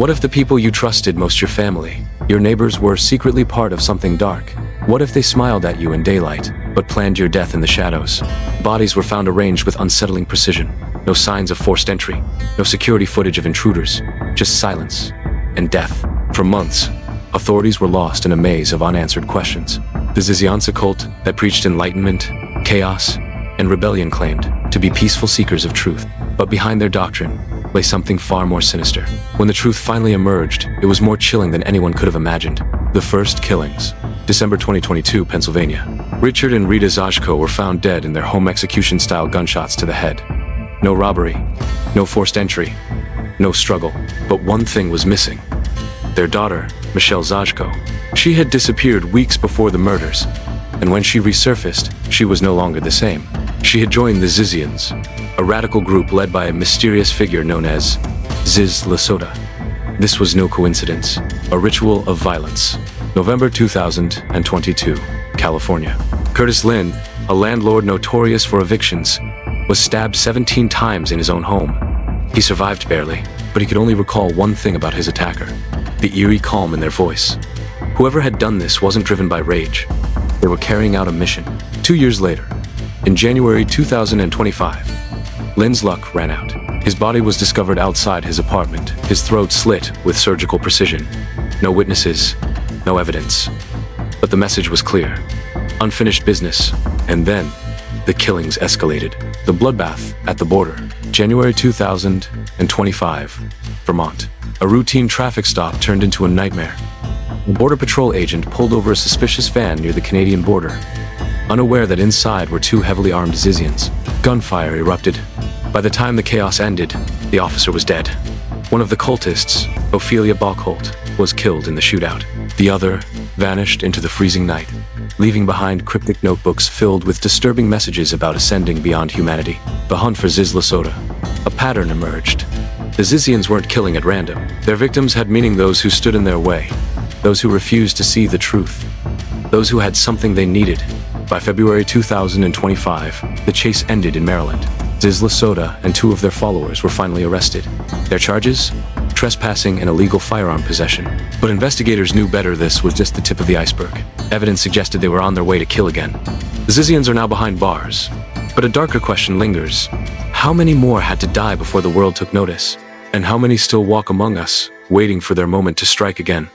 What if the people you trusted most, your family, your neighbors, were secretly part of something dark? What if they smiled at you in daylight, but planned your death in the shadows? Bodies were found arranged with unsettling precision. No signs of forced entry, no security footage of intruders, just silence and death. For months, authorities were lost in a maze of unanswered questions. The Zizians cult that preached enlightenment, chaos, and rebellion claimed to be peaceful seekers of truth. But behind their doctrine lay something far more sinister. When the truth finally emerged, it was more chilling than anyone could have imagined. The first killings. December 2022, Pennsylvania. Richard and Rita Zajko were found dead in their home, execution-style gunshots to the head. No robbery, no forced entry, no struggle. But one thing was missing. Their daughter, Michelle Zajko. She had disappeared weeks before the murders, and when she resurfaced, she was no longer the same. She had joined the Zizians, a radical group led by a mysterious figure known as Zizians. This was no coincidence, a ritual of violence. November 2022, California. Curtis Lynn, a landlord notorious for evictions, was stabbed 17 times in his own home. He survived barely, but he could only recall one thing about his attacker: the eerie calm in their voice. Whoever had done this wasn't driven by rage. They were carrying out a mission. 2 years later, in January 2025, Lynn's luck ran out. His body was discovered outside his apartment, his throat slit with surgical precision. No witnesses, no evidence. But the message was clear: unfinished business. And then, the killings escalated. The bloodbath at the border. January 2025, Vermont. A routine traffic stop turned into a nightmare. A Border Patrol agent pulled over a suspicious van near the Canadian border, unaware that inside were two heavily armed Zizians. Gunfire erupted. By the time the chaos ended, the officer was dead. One of the cultists, Ophelia Bachholt, was killed in the shootout. The other vanished into the freezing night, leaving behind cryptic notebooks filled with disturbing messages about ascending beyond humanity. The hunt for Zizians. A pattern emerged. The Zizians weren't killing at random. Their victims had meaning: those who stood in their way, those who refused to see the truth, those who had something they needed. By February 2025, the chase ended in Maryland. Zizians and two of their followers were finally arrested. Their charges? Trespassing and illegal firearm possession. But investigators knew better. This was just the tip of the iceberg. Evidence suggested they were on their way to kill again. The Zizians are now behind bars. But a darker question lingers. How many more had to die before the world took notice? And how many still walk among us, waiting for their moment to strike again?